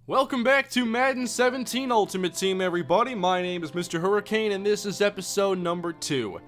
Welcome back to Madden 17 Ultimate Team, everybody. My name is MrHurriicane, and this is episode number 2.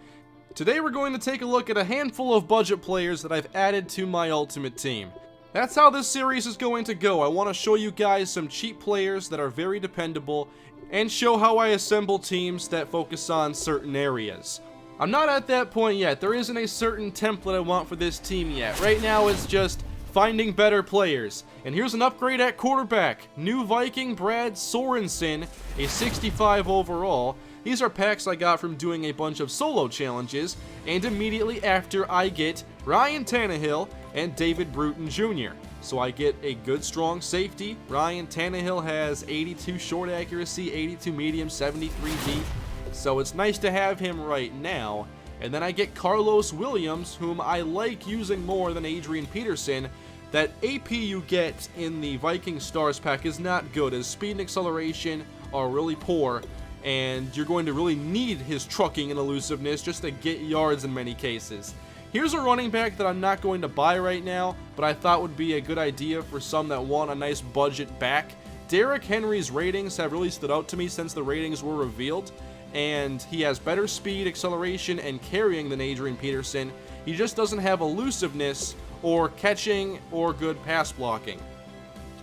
Today we're going to take a look at a handful of budget players that I've added to my Ultimate Team. That's how this series is going to go. I want to show you guys some cheap players that are very dependable, and show how I assemble teams that focus on certain areas. I'm not at that point yet. There isn't a certain template I want for this team yet. Right now it's just finding better players. And here's an upgrade at quarterback. New Viking Brad Sorensen, a 65 overall. These are packs I got from doing a bunch of solo challenges, and immediately after I get Ryan Tannehill and David Bruton Jr. So I get a good strong safety. Ryan Tannehill has 82 short accuracy, 82 medium, 73 deep. So it's nice to have him right now. And then I get Carlos Williams, whom I like using more than Adrian Peterson. That AP you get in the Viking Stars pack is not good, as speed and acceleration are really poor, and you're going to really need his trucking and elusiveness just to get yards in many cases. Here's a running back that I'm not going to buy right now, but I thought would be a good idea for some that want a nice budget back. Derrick Henry's ratings have really stood out to me since the ratings were revealed, and he has better speed, acceleration, and carrying than Adrian Peterson. He just doesn't have elusiveness or catching or good pass blocking.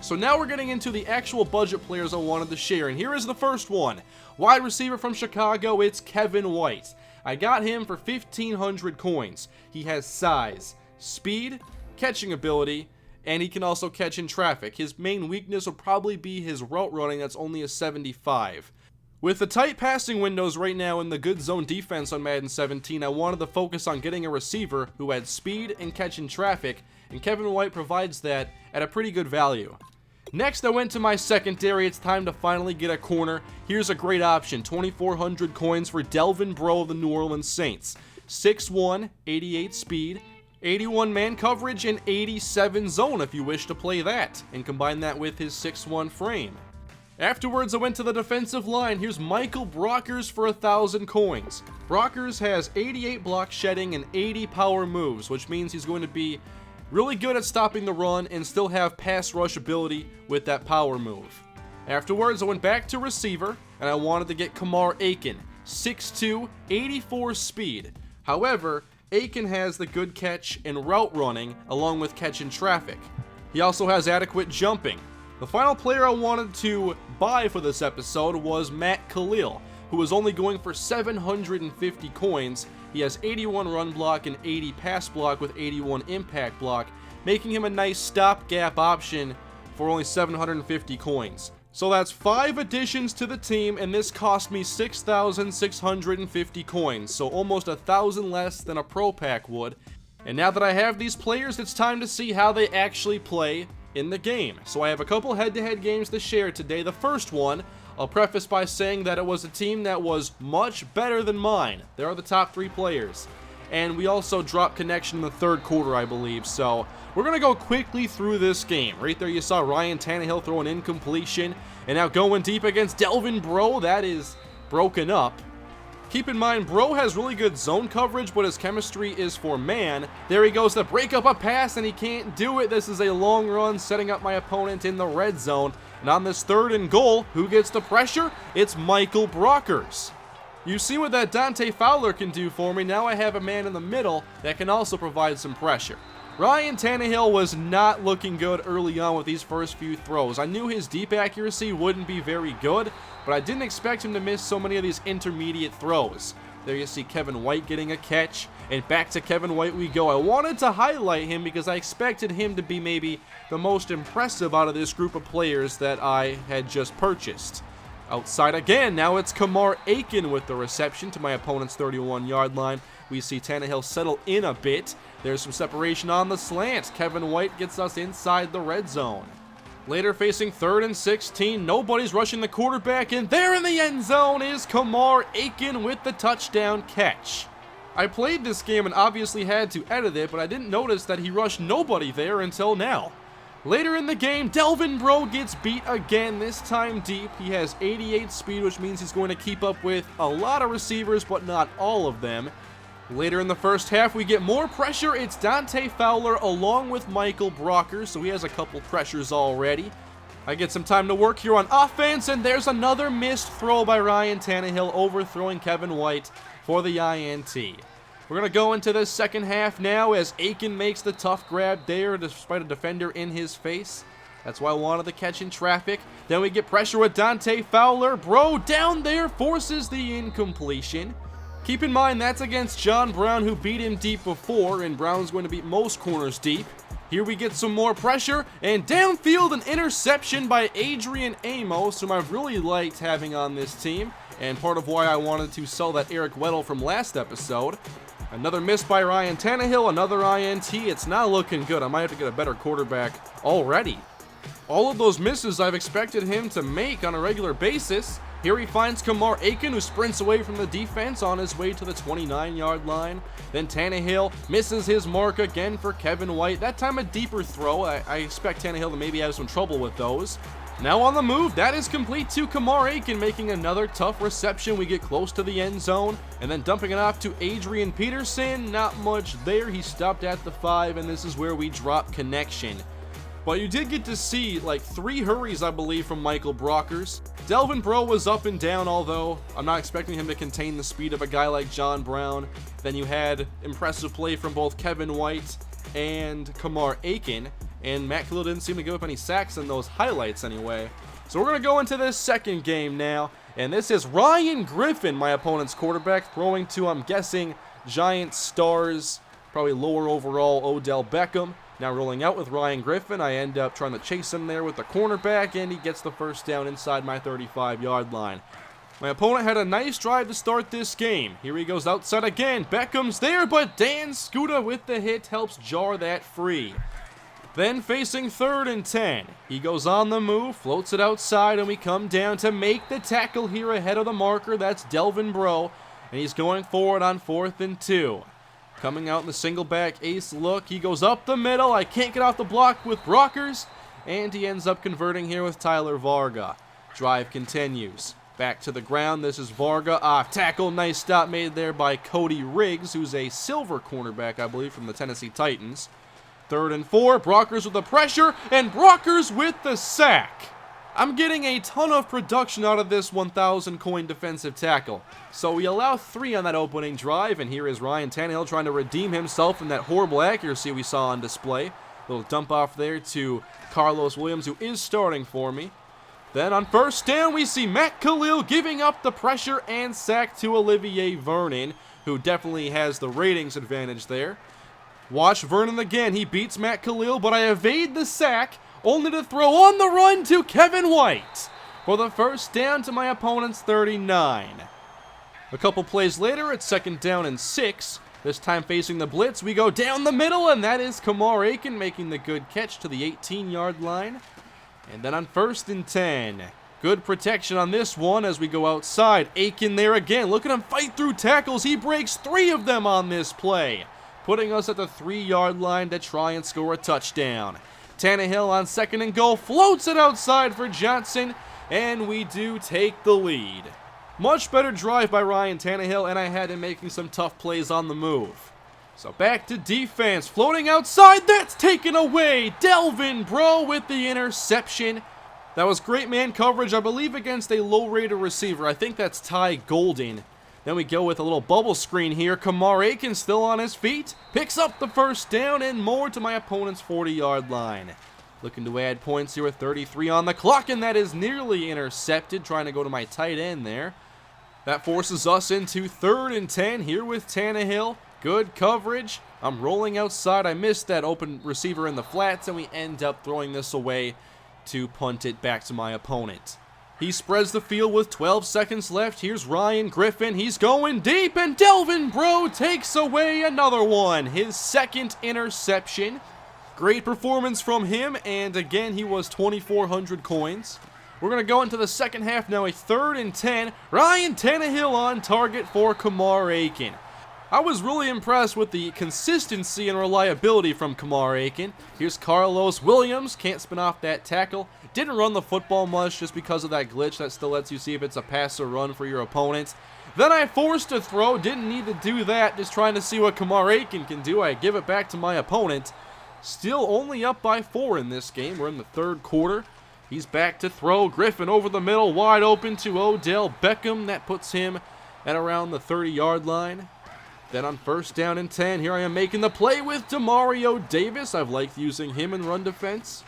So now we're getting into the actual budget players I wanted to share, and here is the first one. Wide receiver from Chicago, it's Kevin White. I got him for 1,500 coins. He has size, speed, catching ability, and he can also catch in traffic. His main weakness would probably be his route running, that's only a 75. With the tight passing windows right now and the good zone defense on Madden 17, I wanted to focus on getting a receiver who had speed and catch in traffic, and Kevin White provides that at a pretty good value. Next, I went to my secondary. It's time to finally get a corner. Here's a great option, 2,400 coins for Delvin Breaux of the New Orleans Saints. 6'1", 88 speed, 81 man coverage, and 87 zone if you wish to play that, and combine that with his 6'1 frame. Afterwards, I went to the defensive line. Here's Michael Brockers for 1,000 coins. Brockers has 88 block shedding and 80 power moves, which means he's going to be really good at stopping the run and still have pass rush ability with that power move. Afterwards, I went back to receiver, and I wanted to get Kamar Aiken, 6'2", 84 speed. However, Aiken has the good catch and route running, along with catch in traffic. He also has adequate jumping. The final player I wanted to buy for this episode was Matt Khalil, who was only going for 750 coins. He has 81 run block and 80 pass block with 81 impact block, making him a nice stopgap option for only 750 coins. So that's 5 additions to the team, and this cost me 6,650 coins, so almost 1,000 less than a pro pack would. And now that I have these players, it's time to see how they actually play in the game. So I have a couple head-to-head games to share today. The first one, I'll preface by saying that it was a team that was much better than mine. There are the top 3 players. And we also dropped connection in the third quarter, I believe. So we're going to go quickly through this game. Right there you saw Ryan Tannehill throw an incompletion. And now going deep against Delvin Breaux. That is broken up. Keep in mind, Breaux has really good zone coverage, but his chemistry is for man. There he goes to break up a pass, and he can't do it. This is a long run, setting up my opponent in the red zone. And on this 3rd and goal, who gets the pressure? It's Michael Brockers. You see what that Dante Fowler can do for me. Now I have a man in the middle that can also provide some pressure. Ryan Tannehill was not looking good early on with these first few throws. I knew his deep accuracy wouldn't be very good, but I didn't expect him to miss so many of these intermediate throws. There you see Kevin White getting a catch, and back to Kevin White we go. I wanted to highlight him because I expected him to be maybe the most impressive out of this group of players that I had just purchased. Outside again, now it's Kamar Aiken with the reception to my opponent's 31-yard line. We see Tannehill settle in a bit. There's some separation on the slant. Kevin White gets us inside the red zone. Later, facing 3rd and 16, nobody's rushing the quarterback, and there in the end zone is Kamar Aiken with the touchdown catch. I played this game and obviously had to edit it, but I didn't notice that he rushed nobody there until now. Later in the game, Delvin Breaux gets beat again, this time deep. He has 88 speed, which means he's going to keep up with a lot of receivers, but not all of them. Later in the first half, we get more pressure. It's Dante Fowler along with Michael Brockers, so he has a couple pressures already. I get some time to work here on offense, and there's another missed throw by Ryan Tannehill, overthrowing Kevin White for the INT. We're going to go into the second half now as Aiken makes the tough grab there despite a defender in his face. That's why I wanted the catch in traffic. Then we get pressure with Dante Fowler. Bro down there forces the incompletion. Keep in mind that's against John Brown, who beat him deep before, and Brown's going to beat most corners deep. Here we get some more pressure, and downfield an interception by Adrian Amos, whom I've really liked having on this team, and part of why I wanted to sell that Eric Weddle from last episode. Another miss by Ryan Tannehill, another INT. It's not looking good. I might have to get a better quarterback already. All of those misses I've expected him to make on a regular basis. Here he finds Kamar Aiken, who sprints away from the defense on his way to the 29-yard line. Then Tannehill misses his mark again for Kevin White. That time a deeper throw. I expect Tannehill to maybe have some trouble with those. Now on the move, that is complete to Kamar Aiken, making another tough reception. We get close to the end zone, and then dumping it off to Adrian Peterson. Not much there. He stopped at the 5, and this is where we drop connection. But you did get to see like 3 hurries, I believe, from Michael Brockers. Delvin Breaux was up and down, although I'm not expecting him to contain the speed of a guy like John Brown. Then you had impressive play from both Kevin White and Kamar Aiken, and Matt Khalil didn't seem to give up any sacks in those highlights anyway. So we're going to go into this second game now, and this is Ryan Griffin, my opponent's quarterback, throwing to, I'm guessing, Giant stars, probably lower overall Odell Beckham. Now rolling out with Ryan Griffin, I end up trying to chase him there with the cornerback, and he gets the first down inside my 35-yard line. My opponent had a nice drive to start this game. Here he goes outside again. Beckham's there, but Dan Skuta with the hit helps jar that free. Then facing 3rd and 10. He goes on the move, floats it outside, and we come down to make the tackle here ahead of the marker. That's Delvin Breaux, and he's going forward on 4th and 2. Coming out in the single back ace look. He goes up the middle. I can't get off the block with Brockers, and he ends up converting here with Tyler Varga. Drive continues. Back to the ground. This is Varga off tackle. Nice stop made there by Cody Riggs, who's a silver cornerback, I believe, from the Tennessee Titans. 3rd and 4. Brockers with the pressure, and Brockers with the sack. I'm getting a ton of production out of this 1,000 coin defensive tackle. So we allow 3 on that opening drive, and here is Ryan Tannehill trying to redeem himself from that horrible accuracy we saw on display. Little dump off there to Carlos Williams, who is starting for me. Then on 1st down, we see Matt Khalil giving up the pressure and sack to Olivier Vernon, who definitely has the ratings advantage there. Watch Vernon again. He beats Matt Khalil, but I evade the sack, only to throw on the run to Kevin White for the first down to my opponent's 39. A couple plays later, it's 2nd down and 6. This time facing the blitz, we go down the middle, and that is Kamar Aiken making the good catch to the 18-yard line. And then on 1st and 10, good protection on this one as we go outside. Aiken there again. Look at him fight through tackles. He breaks 3 of them on this play, putting us at the 3-yard line to try and score a touchdown. Tannehill on 2nd and goal floats it outside for Johnson, and we do take the lead. Much better drive by Ryan Tannehill, and I had him making some tough plays on the move. So back to defense, floating outside, that's taken away. Delvin Breaux with the interception. That was great man coverage, I believe, against a low-rated receiver. I think that's Ty Golden. Then we go with a little bubble screen here. Kamar Aiken still on his feet. Picks up the first down and more to my opponent's 40-yard line. Looking to add points here with 33 on the clock, and that is nearly intercepted. Trying to go to my tight end there. That forces us into 3rd and 10 here with Tannehill. Good coverage. I'm rolling outside. I missed that open receiver in the flats, and we end up throwing this away to punt it back to my opponent. He spreads the field with 12 seconds left. Here's Ryan Griffin. He's going deep, and Delvin Breaux takes away another one. His 2nd interception. Great performance from him, and again, he was 2,400 coins. We're going to go into the second half now, a 3rd and 10. Ryan Tannehill on target for Kamar Aiken. I was really impressed with the consistency and reliability from Kamar Aiken. Here's Carlos Williams. Can't spin off that tackle. Didn't run the football much just because of that glitch that still lets you see if it's a pass or run for your opponent. Then I forced a throw. Didn't need to do that. Just trying to see what Kamar Aiken can do. I give it back to my opponent. Still only up by 4 in this game. We're in the 3rd quarter. He's back to throw. Griffin over the middle, wide open to Odell Beckham. That puts him at around the 30-yard line. Then on 1st down and 10, here I am making the play with Demario Davis. I've liked using him in run defense.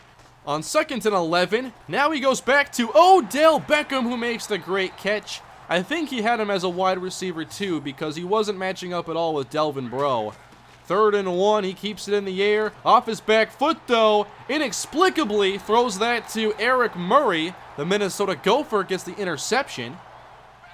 On 2nd and 11, now he goes back to Odell Beckham, who makes the great catch. I think he had him as a wide receiver too, because he wasn't matching up at all with Delvin Breaux. 3rd and 1, he keeps it in the air. Off his back foot, though, inexplicably throws that to Eric Murray. The Minnesota Gopher gets the interception.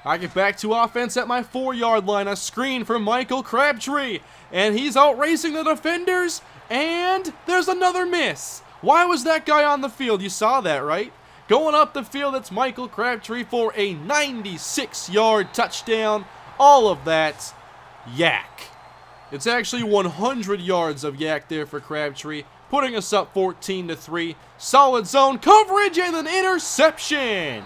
I get back to offense at my 4-yard line. A screen for Michael Crabtree. And he's out racing the defenders. And there's another miss. Why was that guy on the field? You saw that, right? Going up the field, it's Michael Crabtree for a 96-yard touchdown. All of that yak. It's actually 100 yards of yak there for Crabtree, putting us up 14-3. Solid zone coverage and an interception.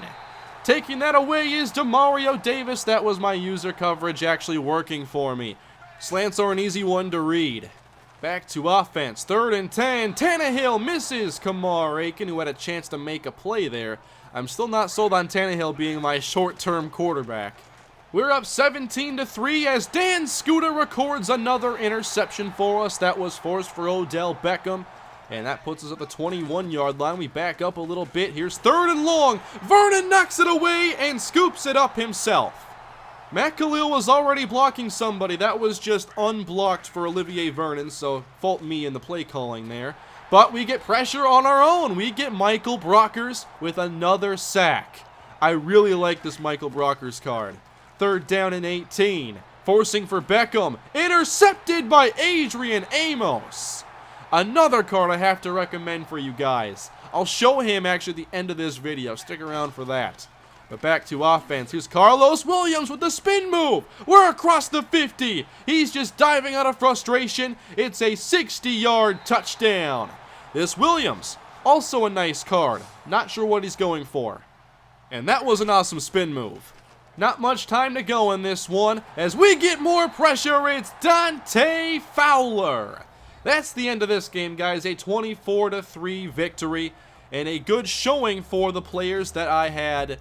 Taking that away is Demario Davis. That was my user coverage actually working for me. Slants are an easy one to read. Back to offense. 3rd and 10. Tannehill misses MrHurriicane, who had a chance to make a play there. I'm still not sold on Tannehill being my short-term quarterback. We're up 17-3 as Dan Scooter records another interception for us. That was forced for Odell Beckham. And that puts us at the 21-yard line. We back up a little bit. Here's 3rd and long. Vernon knocks it away and scoops it up himself. Matt Khalil was already blocking somebody. That was just unblocked for Olivier Vernon, so fault me in the play calling there. But we get pressure on our own. We get Michael Brockers with another sack. I really like this Michael Brockers card. 3rd down and 18. Forcing for Beckham. Intercepted by Adrian Amos. Another card I have to recommend for you guys. I'll show him actually at the end of this video. Stick around for that. But back to offense. Here's Carlos Williams with the spin move. We're across the 50. He's just diving out of frustration. It's a 60-yard touchdown. This Williams, also a nice card. Not sure what he's going for. And that was an awesome spin move. Not much time to go in this one. As we get more pressure, it's Dante Fowler. That's the end of this game, guys. A 24-3 victory. And a good showing for the players that I had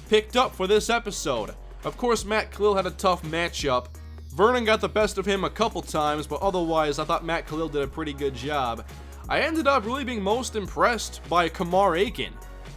picked up for this episode. Of course, Matt Khalil had a tough matchup. Vernon got the best of him a couple times, but otherwise, I thought Matt Khalil did a pretty good job. I ended up really being most impressed by MrHurriicane.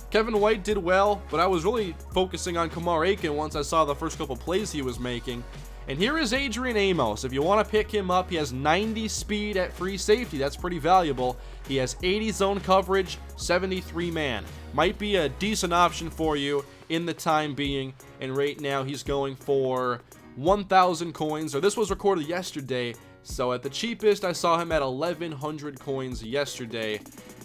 Kevin White did well, but I was really focusing on MrHurriicane once I saw the first couple plays he was making. And here is Adrian Amos. If you want to pick him up, he has 90 speed at free safety. That's pretty valuable. He has 80 zone coverage, 73 man. Might be a decent option for you in the time being. And right now he's going for 1,000 coins. Or this was recorded yesterday. So at the cheapest, I saw him at 1,100 coins yesterday.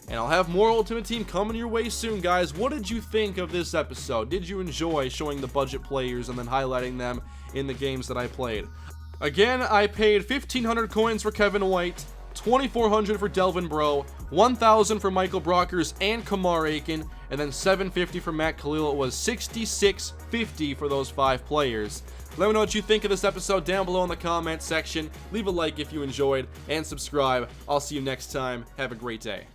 And I'll have more Ultimate Team coming your way soon, guys. What did you think of this episode? Did you enjoy showing the budget players and then highlighting them in the games that I played? Again, I paid 1,500 coins for Kevin White, 2,400 for Delvin Breaux, 1,000 for Michael Brockers and MrHurriicane, and then 750 for Matt Khalil. It was 66.50 for those 5 players. Let me know what you think of this episode down below in the comments section. Leave a like if you enjoyed, and subscribe. I'll see you next time. Have a great day.